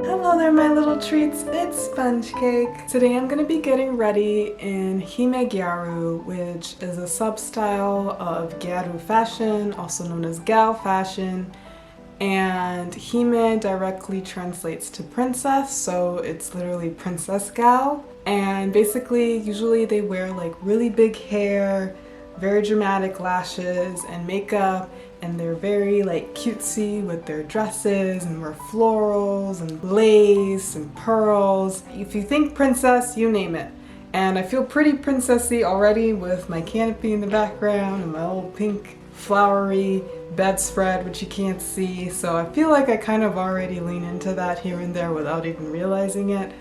Hello there my little treats, it's Sponge Cake. Today I'm going to be getting ready in Hime Gyaru, which is a sub-style of Gyaru fashion, also known as gal fashion. And Hime directly translates to princess, so it's literally princess gal. And basically, usually they wear like really big hair, very dramatic lashes and makeup, and they're very like cutesy with their dresses and wear florals and lace and pearls. If you think princess, you name it. And I feel pretty princessy already with my canopy in the background and my little pink flowery bedspread, which you can't see. So I feel like I kind of already lean into that here and there without even realizing it.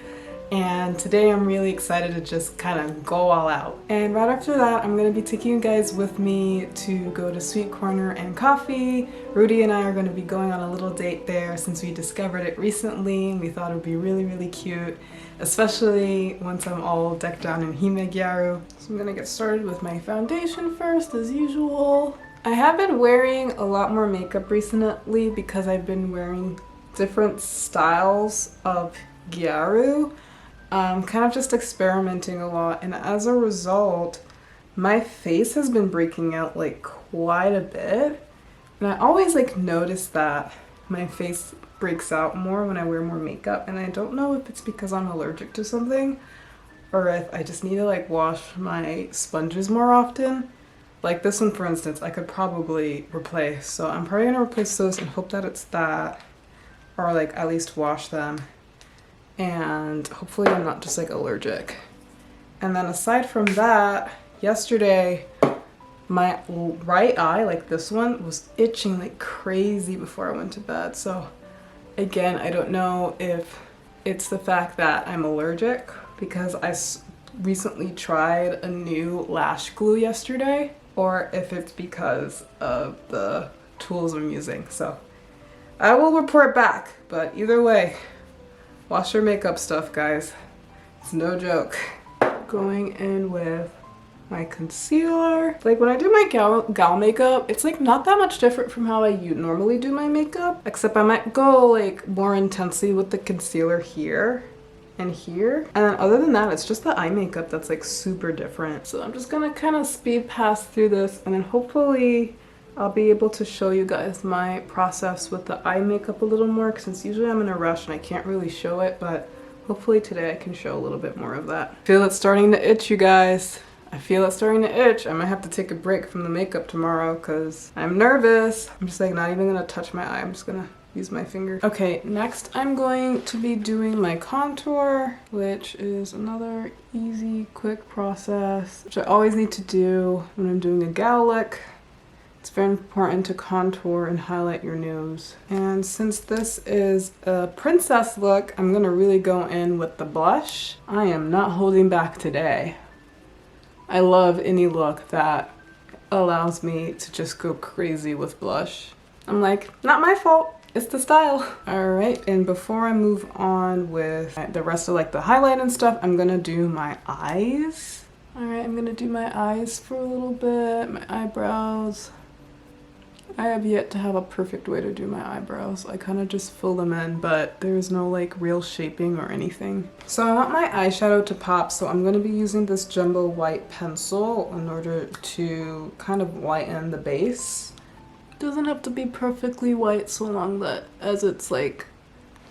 And today I'm really excited to just kind of go all out. And right after that, I'm going to be taking you guys with me to go to Sweet Corner and Coffee. Rudy and I are going to be going on a little date there since we discovered it recently. We thought it would be really cute, especially once I'm all decked out in Hime Gyaru. So I'm going to get started with my foundation first, as usual. I have been wearing a lot more makeup recently because I've been wearing different styles of Gyaru. Kind of just experimenting a lot, and as a result my face has been breaking out like quite a bit, and I always like notice that my face breaks out more when I wear more makeup, and I don't know if it's because I'm allergic to something or if I just need to like wash my sponges more often. Like this one for instance I could probably replace, so I'm probably gonna replace those and hope that it's that, or like at least wash them. And hopefully I'm not just like allergic. And then aside from that, yesterday my right eye, like this one, was itching like crazy before I went to bed. So again, I don't know if it's the fact that I'm allergic, because I recently tried a new lash glue yesterday, or if it's because of the tools I'm using. So I will report back, but either way, wash your makeup stuff, guys. It's no joke. Going in with my concealer. Like when I do my gal makeup, it's like not that much different from how I normally do my makeup, except I might go like more intensely with the concealer here and here. And then other than that, it's just the eye makeup that's like super different. So I'm just gonna kind of speed pass through this, and then hopefully I'll be able to show you guys my process with the eye makeup a little more, since usually I'm in a rush and I can't really show it, but hopefully today I can show a little bit more of that. I feel it starting to itch, you guys. I feel it starting to itch. I might have to take a break from the makeup tomorrow because I'm nervous. I'm just like not even gonna touch my eye. I'm just gonna use my finger. Okay, next I'm going to be doing my contour, which is another easy, quick process, which I always need to do when I'm doing a gal look. It's very important to contour and highlight your nose. And since this is a princess look, I'm gonna really go in with the blush. I am not holding back today. I love any look that allows me to just go crazy with blush. I'm like, not my fault, it's the style. All right, and before I move on with the rest of like the highlight and stuff, I'm gonna do my eyes. All right, I'm gonna do my eyes for a little bit, my eyebrows. I have yet to have a perfect way to do my eyebrows. I kind of just fill them in, but there's no like real shaping or anything. So I want my eyeshadow to pop, so I'm going to be using this jumbo white pencil in order to kind of whiten the base. It doesn't have to be perfectly white so long that as it's like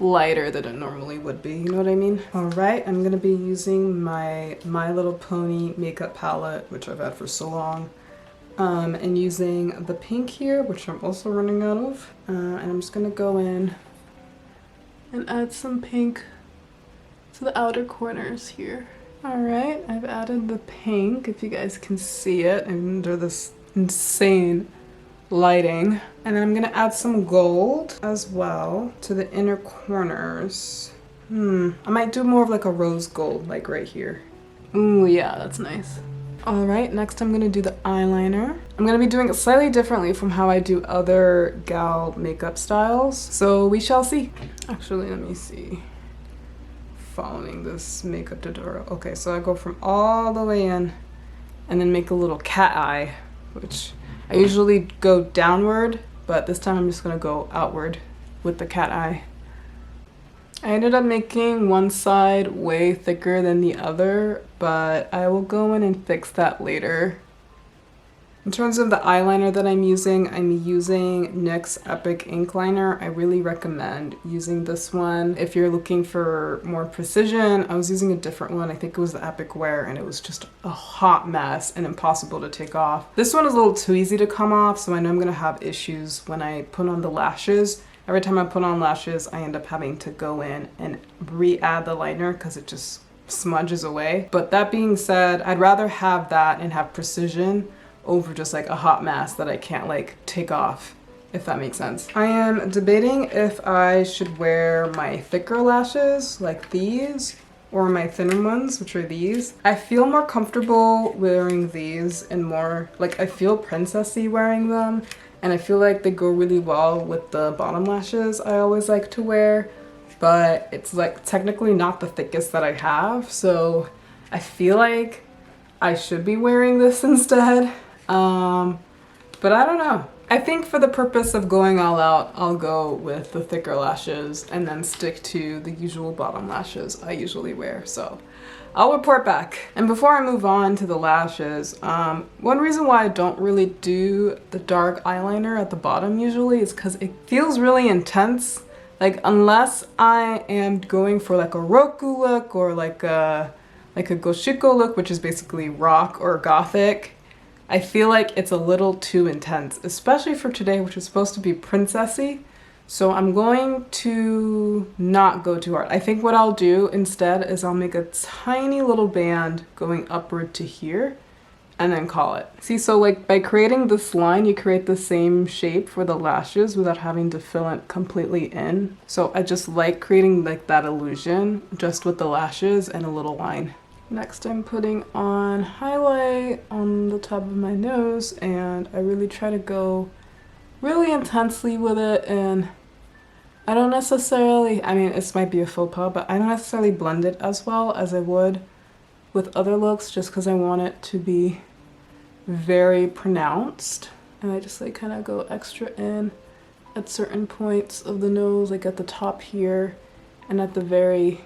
lighter than it normally would be, you know what I mean? Alright, I'm going to be using my My Little Pony makeup palette, which I've had for so long. And using the pink here, which I'm also running out of, and I'm just gonna go in and add some pink to the outer corners here. Alright, I've added the pink, if you guys can see it under this insane lighting. And then I'm gonna add some gold as well to the inner corners. I might do more of like a rose gold, like right here. Ooh, yeah, that's nice. Alright, next I'm going to do the eyeliner. I'm going to be doing it slightly differently from how I do other gal makeup styles, so we shall see. Actually, let me see. Following this makeup tutorial. Okay, so I go from all the way in and then make a little cat eye, which I usually go downward, but this time I'm just going to go outward with the cat eye. I ended up making one side way thicker than the other, but I will go in and fix that later. In terms of the eyeliner that I'm using NYX Epic Ink Liner. I really recommend using this one. If you're looking for more precision, I was using a different one. I think it was the Epic Wear, and it was just a hot mess and impossible to take off. This one is a little too easy to come off, so I know I'm gonna have issues when I put on the lashes. Every time I put on lashes, I end up having to go in and re-add the liner because it just smudges away. But that being said, I'd rather have that and have precision over just like a hot mask that I can't like take off, if that makes sense. I am debating if I should wear my thicker lashes like these or my thinner ones, which are these. I feel more comfortable wearing these and more like I feel princessy wearing them, and I feel like they go really well with the bottom lashes I always like to wear, but it's like technically not the thickest that I have, so I feel like I should be wearing this instead. But I don't know. I think for the purpose of going all out, I'll go with the thicker lashes and then stick to the usual bottom lashes I usually wear. So I'll report back. And before I move on to the lashes, one reason why I don't really do the dark eyeliner at the bottom usually is because it feels really intense. Like unless I am going for like a Roku look or like a Goshiko look, which is basically rock or gothic, I feel like it's a little too intense, especially for today, which is supposed to be princessy. So I'm going to not go too hard. I think what I'll do instead is I'll make a tiny little band going upward to here and then call it. See, so like by creating this line, you create the same shape for the lashes without having to fill it completely in. So I just like creating like that illusion just with the lashes and a little line. Next, I'm putting on highlight on the top of my nose, and I really try to go really intensely with it, and I don't necessarily, I mean, this might be a faux pas, but I don't necessarily blend it as well as I would with other looks just because I want it to be very pronounced. And I just like kind of go extra in at certain points of the nose, like at the top here and at the very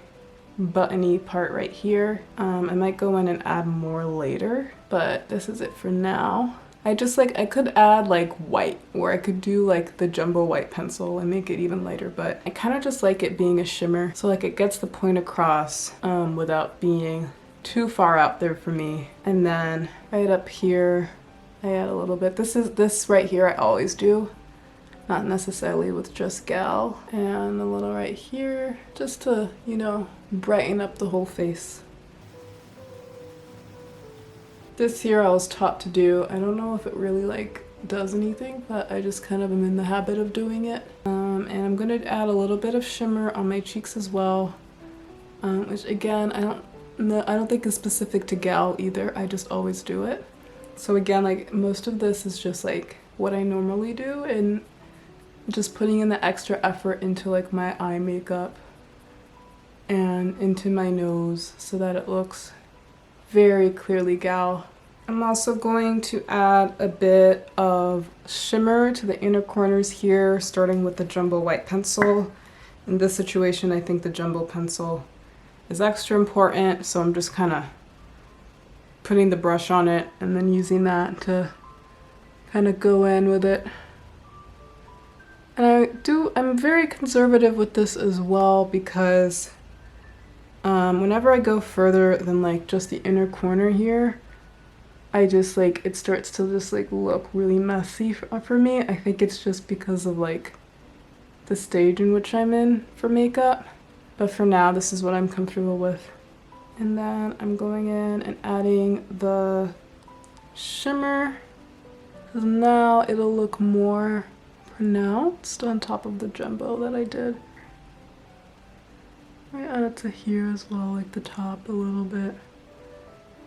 buttony part right here. I might go in and add more later, but this is it for now. I just like, I could add like white, or I could do like the jumbo white pencil and make it even lighter, but I kind of just like it being a shimmer, so like it gets the point across without being too far out there for me. And then right up here I add a little bit. This right here I always do, not necessarily with just Gal, and a little right here just to, you know, brighten up the whole face. This here I was taught to do. I don't know if it really like does anything, but I just kind of am in the habit of doing it. And I'm gonna add a little bit of shimmer on my cheeks as well, which again I don't think is specific to Gal either. I just always do it. So again, like most of this is just like what I normally do, and just putting in the extra effort into like my eye makeup and into my nose so that it looks very clearly Gal. I'm also going to add a bit of shimmer to the inner corners here, starting with the jumbo white pencil. In this situation, I think the jumbo pencil is extra important, so I'm just kind of putting the brush on it and then using that to kind of go in with it. And I'm very conservative with this as well, because whenever I go further than like just the inner corner here, I just like, it starts to just like look really messy for me. I think it's just because of like the stage in which I'm in for makeup. But for now, this is what I'm comfortable with. And then I'm going in and adding the shimmer, because now it'll look more pronounced on top of the jumbo that I did. I add it to here as well, like the top a little bit.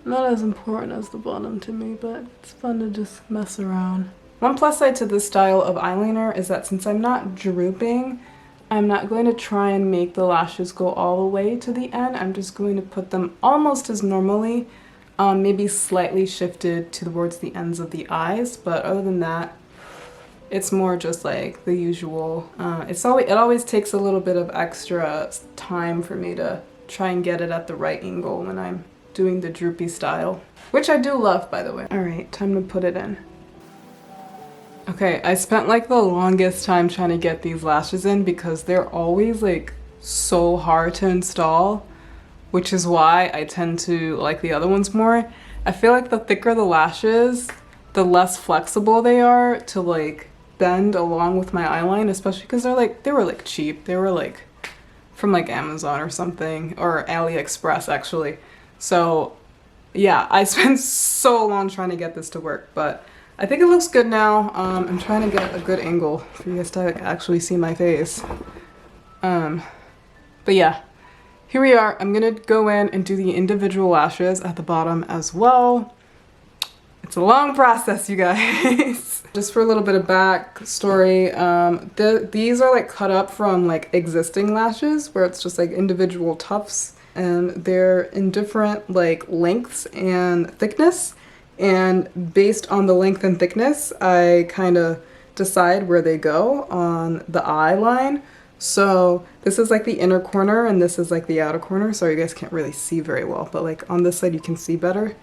Not as important as the bottom to me, but it's fun to just mess around. One plus side to this style of eyeliner is that since I'm not drooping, I'm not going to try and make the lashes go all the way to the end. I'm just going to put them almost as normally, maybe slightly shifted towards the ends of the eyes, but other than that, it's more just like the usual. It always takes a little bit of extra time for me to try and get it at the right angle when I'm doing the droopy style, which I do love, by the way. All right, time to put it in. Okay, I spent like the longest time trying to get these lashes in because they're always like so hard to install, which is why I tend to like the other ones more. I feel like the thicker the lashes, the less flexible they are to like bend along with my eyeline, especially because they were like cheap. They were like from like Amazon or something, or AliExpress actually. So yeah, I spent so long trying to get this to work, but I think it looks good now. I'm trying to get a good angle for you guys to actually see my face. But yeah, here we are. I'm gonna go in and do the individual lashes at the bottom as well. It's a long process, you guys. Just for a little bit of backstory, these are like cut up from like existing lashes where it's just like individual tufts, and they're in different like lengths and thickness. And based on the length and thickness, I kind of decide where they go on the eye line. So this is like the inner corner and this is like the outer corner. Sorry, you guys can't really see very well, but like on this side you can see better.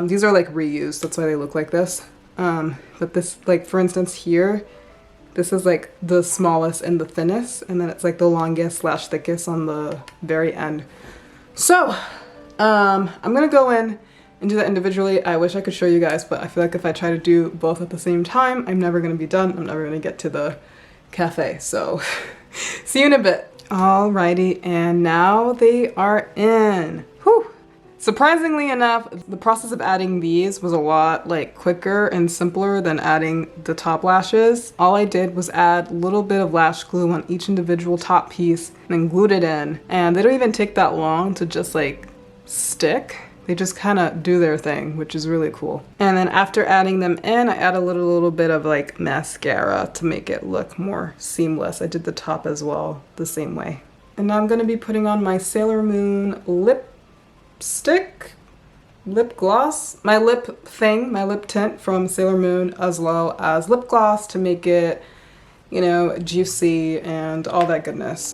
These are like reused, that's why they look like this. But this, like for instance here, this is like the smallest and the thinnest, and then it's like the longest / thickest on the very end. So I'm gonna go in and do that individually. I wish I could show you guys, but I feel like if I try to do both at the same time, I'm never gonna be done. I'm never gonna get to the cafe. So see you in a bit. Alrighty, and now they are in. Whew. Surprisingly enough, the process of adding these was a lot like quicker and simpler than adding the top lashes. All I did was add a little bit of lash glue on each individual top piece and then glued it in. And they don't even take that long to just like stick. They just kind of do their thing, which is really cool. And then after adding them in, I add a little bit of like mascara to make it look more seamless. I did the top as well, the same way. And now I'm gonna be putting on my Sailor Moon lipstick, lip gloss, my lip tint from Sailor Moon, as well as lip gloss to make it, you know, juicy and all that goodness.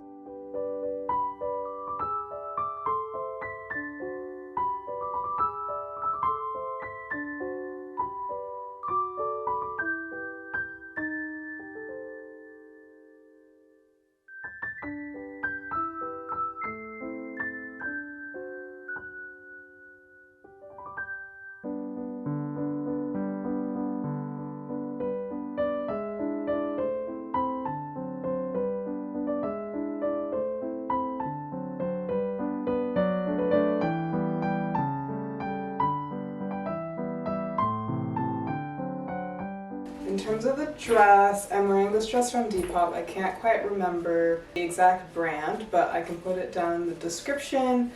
In terms of the dress, I'm wearing this dress from Depop. I can't quite remember the exact brand, but I can put it down in the description.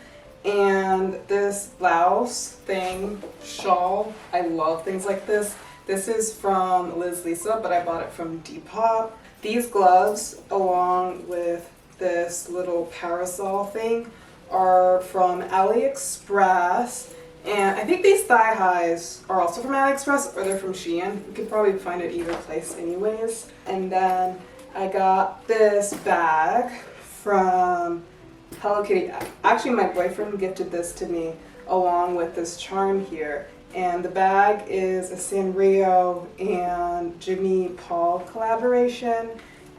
And this blouse thing, shawl, I love things like this. This is from Liz Lisa, but I bought it from Depop. These gloves, along with this little parasol thing, are from AliExpress. And I think these thigh highs are also from AliExpress, or they're from Shein. You could probably find it either place anyways. And then I got this bag from Hello Kitty. Actually, my boyfriend gifted this to me along with this charm here. And the bag is a Sanrio and Jimmy Paul collaboration.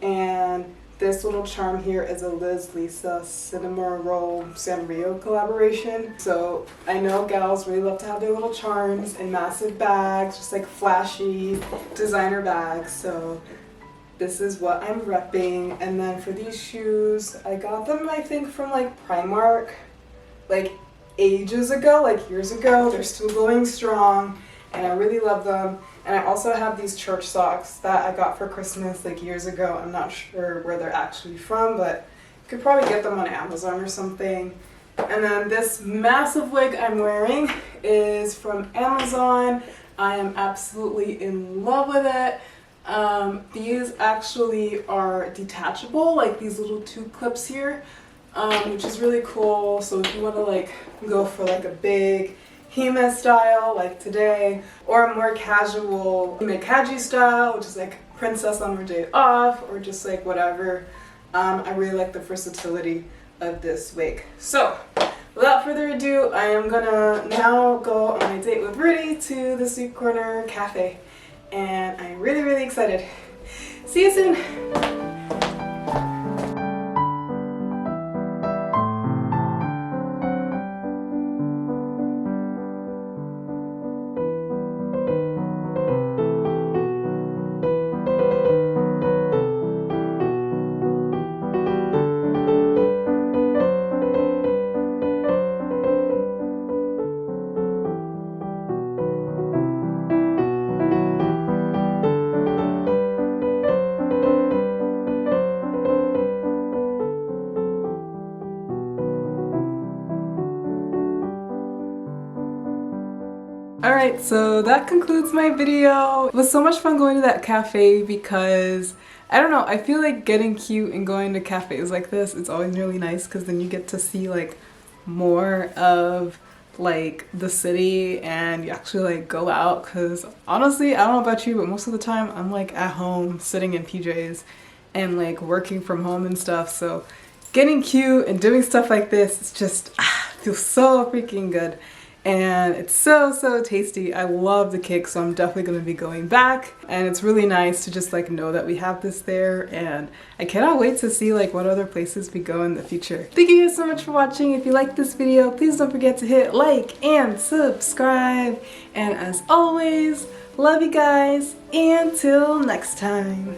And this little charm here is a Liz Lisa Cinema Roll Sanrio collaboration. So I know gals really love to have their little charms in massive bags, just like flashy designer bags. So this is what I'm repping. And then for these shoes, I got them I think from like Primark, like ages ago, like years ago. They're still going strong and I really love them. And I also have these church socks that I got for Christmas like years ago. I'm not sure where they're actually from, but you could probably get them on Amazon or something. And then this massive wig I'm wearing is from Amazon. I am absolutely in love with it. These actually are detachable, like these little two clips here, which is really cool. So if you want to like go for like a big Hime style like today, or a more casual Hime Kaji style, which is like princess on her day off, or just like whatever. I really like the versatility of this wig. So without further ado, I am gonna now go on my date with Rudy to the Sweet Corner Cafe, and I'm really excited. See you soon. Alright, so that concludes my video. It was so much fun going to that cafe because, I don't know, I feel like getting cute and going to cafes like this is always really nice because then you get to see like more of like the city and you actually like go out, because honestly, I don't know about you, but most of the time I'm like at home sitting in PJs and like working from home and stuff, so getting cute and doing stuff like this, it's just feels so freaking good. And it's so tasty. I love the cake, so I'm definitely going to be going back. And it's really nice to just like know that we have this there, and I cannot wait to see like what other places we go in the future. Thank you guys so much for watching. If you liked this video, please don't forget to hit like and subscribe. And as always, love you guys, and till next time.